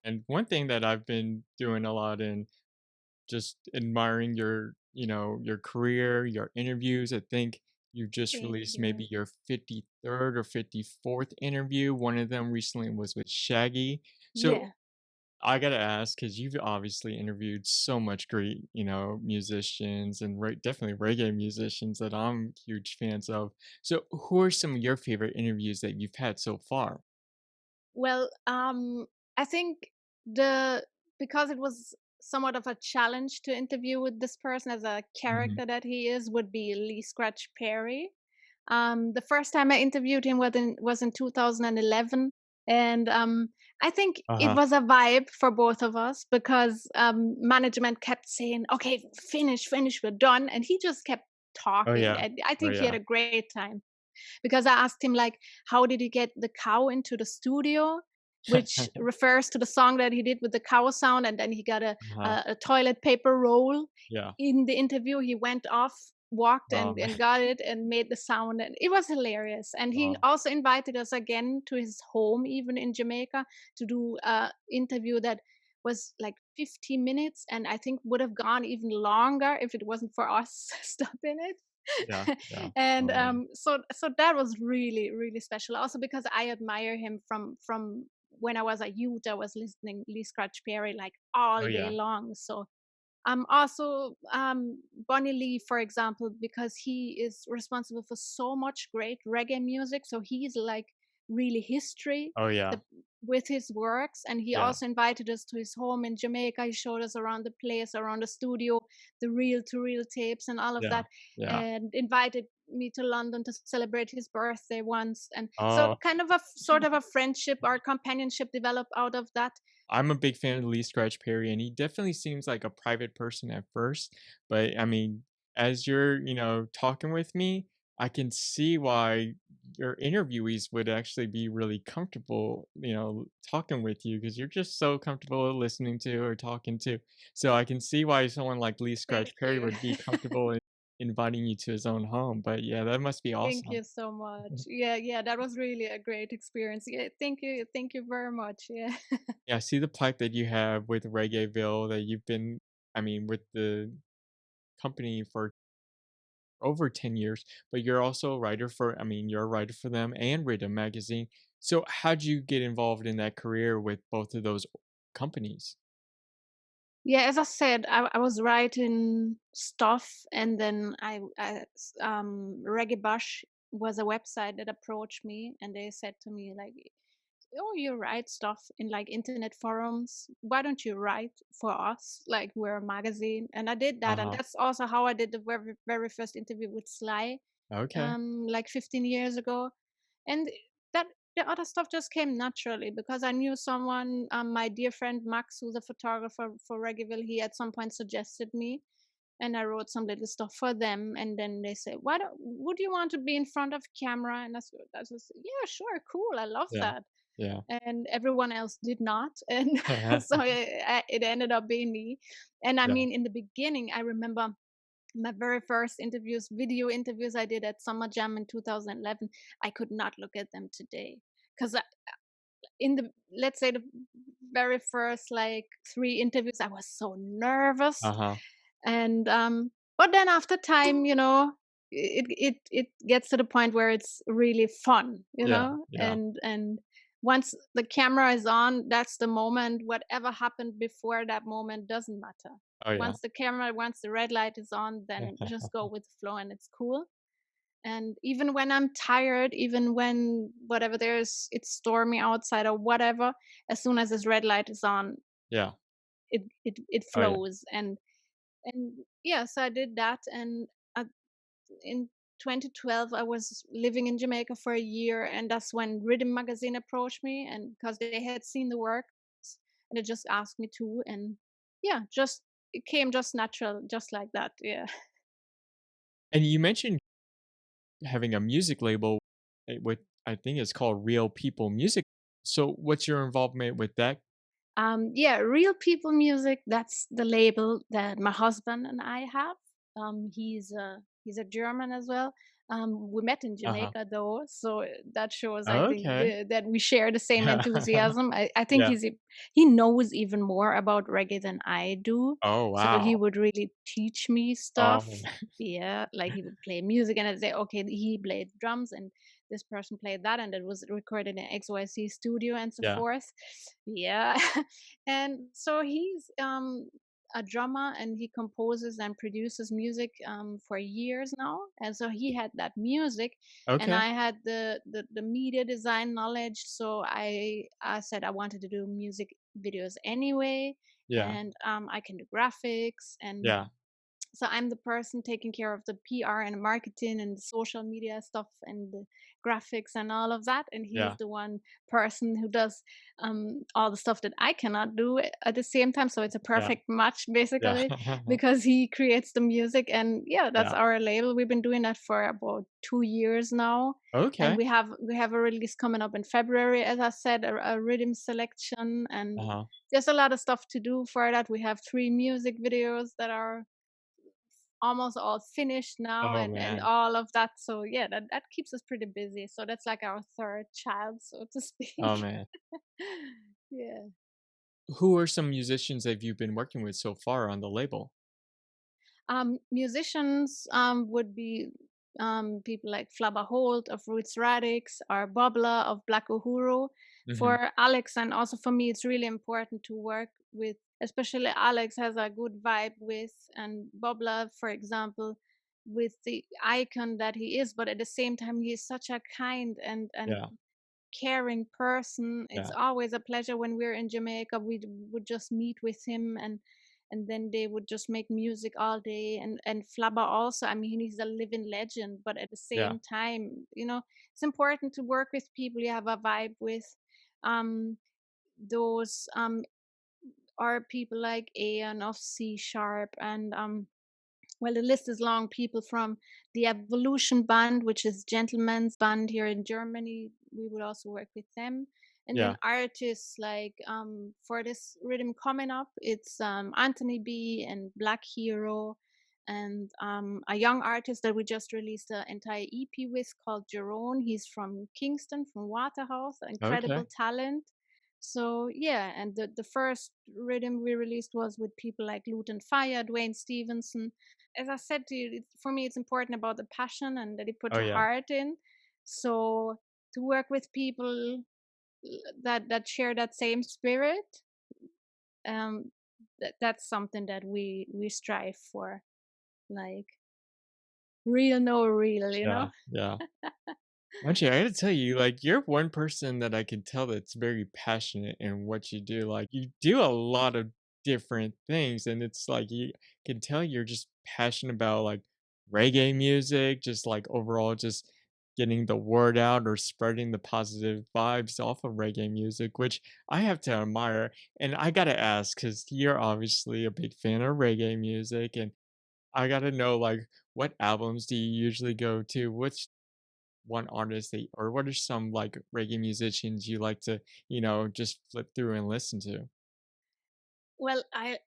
And one thing that I've been doing a lot in just admiring your, your career, your interviews. I think you just Thank released you. maybe your 53rd or 54th interview. One of them recently was with Shaggy. So Yeah. I gotta ask, because you've obviously interviewed so much great, musicians and definitely reggae musicians that I'm huge fans of. So who are some of your favorite interviews that you've had so far? Well, I think the because it was somewhat of a challenge to interview with this person as a Mhm. character that he is would be Lee Scratch Perry. The first time I interviewed him was in 2011, and I think it Uh-huh. was a vibe for both of us because management kept saying, "Okay, finish, finish, we're done," and he just kept Oh talking. yeah. And I Oh think he had yeah. a great time because I asked him like, how did he get the cow into the studio? Which refers to the song that he did with the cow sound, and then he got a Uh-huh. a toilet paper roll. Yeah. In the interview, he went off, walked, Oh and man. got it and made the sound, and it was hilarious. And he Oh. also invited us again to his home, even in Jamaica, to do a interview that was like 50 minutes, and I think would have gone even longer if it wasn't for us stopping it. Yeah. Yeah. And Oh man. so that was really really special, also because I admire him from when I was a youth. I was listening Lee Scratch Perry like Oh all day yeah. long. So also Bonnie Lee, for example, because he is responsible for so much great reggae music. So he's like really history Oh yeah. the, with his works. And he Yeah. also invited us to his home in Jamaica. He showed us around the place, around the studio, the reel to reel tapes, and all of Yeah. that, Yeah. and invited me to London to celebrate his birthday once. And so, Oh, kind of a sort of a friendship or companionship developed out of that. I'm a big fan of Lee Scratch Perry, and he definitely seems like a private person at first. But I mean, as you're, talking with me, I can see why your interviewees would actually be really comfortable, talking with you because you're just so comfortable listening to or talking to. So I can see why someone like Lee Thank Scratch Perry you. would be comfortable in inviting you to his own home. But yeah, that must be Thank awesome. you so much. Yeah, yeah, that was really a great experience. Yeah, thank you very much. Yeah. Yeah, I see the plaque that you have with Reggaeville that you've been, I mean, with the company for over 10 years, but you're also a writer for, I mean, you're a writer for them and Riddim Magazine. So how'd you get involved in that career with both of those companies? Yeah, as I said, I was writing stuff, and then Reggae Bush was a website that approached me, and they said to me like, "Oh, you write stuff in like internet forums. Why don't you write for us? Like we're a magazine." And I did that, and Uh-huh. that's also how I did the very first interview with Sly, Okay. like 15 years ago. And that the other stuff just came naturally because I knew someone, my dear friend Max, who's a photographer for Reggaeville. He at some point suggested me, and I wrote some little stuff for them. And then they said, "Why don't would you want to be in front of camera?" And I was yeah, sure, cool, I love Yeah. that. Yeah. And everyone else did not, and so it ended up being me. And I Yeah. mean, in the beginning, I remember my very first interviews, video interviews I did at Summer Jam in 2011. I could not look at them today because in the let's say the very first like 3 interviews, I was so nervous. Uh-huh. And but then after time, it gets to the point where it's really fun, Yeah. Yeah. and once the camera is on, that's the moment. Whatever happened before that moment doesn't matter. Oh, yeah. Once the red light is on, then just go with the flow, and it's cool. And even when I'm tired, even when whatever it's stormy outside or whatever, as soon as this red light is on, Yeah. it Oh, yeah. flows. And yeah, so I did that. And in 2012, I was living in Jamaica for a year, and that's when Riddim Magazine approached me, and because they had seen the work, and they just asked me to. And yeah, just it came just natural, just like that. Yeah. And you mentioned having a music label with, I think it's called Real People Music. So what's your involvement with that? Yeah, Real People Music, that's the label that my husband and I have. He's a German as well. We met in Uh-huh. Jamaica though, so that shows, I think, Okay. that we share the same Yeah. enthusiasm. I think Yeah. he knows even more about reggae than I do, Oh, so he wow. would really teach me stuff. Oh, Yeah, like he would play music, and I'd say, okay, he played drums, and this person played that, and it was recorded in XYZ studio, and so yeah. forth. Yeah, and so he's a drummer, and he composes and produces music for years now, and so he had that music, and Okay. I had the media design knowledge, so I said I wanted to do music videos anyway, Yeah. and I can do graphics, and Yeah. so I'm the person taking care of the PR and marketing and the social media stuff and the graphics and all of that. And he's Yeah. the one person who does all the stuff that I cannot do at the same time. So it's a Yeah. perfect match Yeah. basically because he creates the music. And yeah, that's Yeah. our label. We've been doing that for about 2 years now. And Okay. we have a release coming up in February, as I said, a rhythm selection, and Uh-huh. there's a lot of stuff to do for that. We have 3 music videos that are almost all finished now, Oh, and man. all of that, so yeah, that keeps us pretty busy, so that's like our third child, so to Oh, speak. man. Yeah. Who are some musicians that you've been working with so far on the label? Musicians would be people like Flabba Holt of Roots Radix or Bobla of Black Uhuru. Mhm. For Alex and also for me, it's really important to work with, especially Alex has a good vibe with, and Bobla, for example, with the icon that he is, but at the same time, he is such a kind and Yeah. caring person. It's Yeah. always a pleasure when we're in Jamaica. We would just meet with him, and then they would just make music all day. And Flabba also. I mean, he's a living legend, but at the Yeah. same time, it's important to work with people you have a vibe with. Those are people like Aeon of C Sharp and well, the list is long. People from the Evolution Band, which is gentlemen's band here in Germany, we would also work with them. And then Yeah. artists like for this rhythm coming up, it's Anthony B and Black Hero, and a young artist that we just released an entire EP with called Jerome. He's from Kingston, from Waterhouse, incredible Okay. talent. So yeah, and the first rhythm we released was with people like Luton Fire, Dwayne Stevenson. As I said to you, for me, it's important about the passion and that you put Oh, your yeah. heart in. So to work with people that share that same spirit, um, that's something that we strive for, like real, no real, you Yeah. know. Yeah. Actually, I gotta tell you, like, you're one person that I can tell that's very passionate in what you do. Like, you do a lot of different things, and it's like you can tell you're just passionate about like reggae music, just like overall, just getting the word out or spreading the positive vibes off of reggae music, which I have to admire. And I gotta ask, because you're obviously a big fan of reggae music, and I gotta know, like, what albums do you usually go to? Which one artist that or what are some, like, reggae musicians you like to, just flip through and listen to? Well, I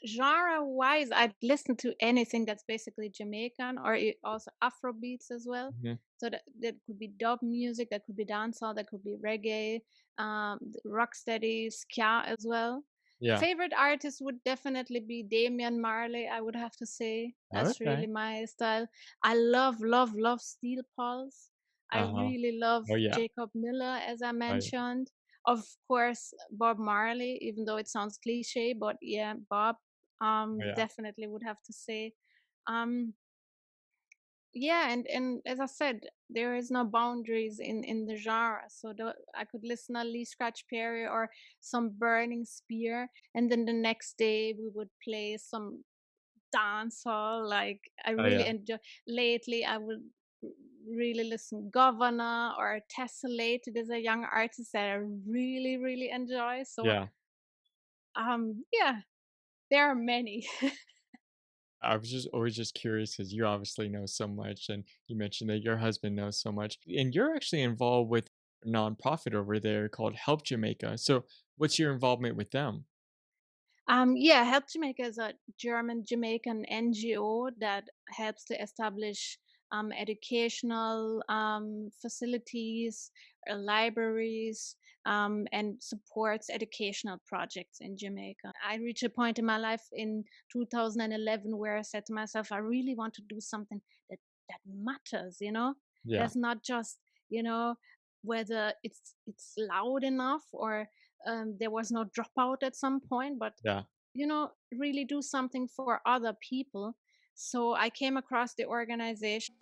genre wise, I'd listen to anything that's basically Jamaican or also Afro beats as well. Mhm. So that could be dub music, that could be dancehall, that could be reggae, rocksteady, ska as well. Yeah. Favorite artist would definitely be Damian Marley. I would have to say that's really Okay. my style. I love, love, love Steel Pulse. I Uh-huh. really love Oh, yeah. Jacob Miller, as I Oh, yeah. mentioned. Of course, Bob Marley, even though it sounds cliche, but yeah, Bob Oh, yeah. definitely would have to say. Um, yeah, and as I said, there is no boundaries in the genre. So I could listen to Lee Scratch Perry or some Burning Spear, and then the next day we would play some dancehall. Like I Oh, really yeah. enjoy. Lately, I would really listen Governor or Tessellated is a young artist that I really really enjoy. So Yeah. yeah, there are many. I was just always just curious because you obviously know so much, and you mentioned that your husband knows so much, and you're actually involved with a nonprofit over there called Help Jamaica. So, what's your involvement with them? Yeah, Help Jamaica is a German Jamaican NGO that helps to establish educational facilities, libraries, and supports educational projects in Jamaica. I reached a point in my life in 2011 where I said to myself, I really want to do something that matters. Yeah. There's not just, you know, whether it's loud enough or there was no dropout at some point, but Yeah. really do something for other people. So I came across the organization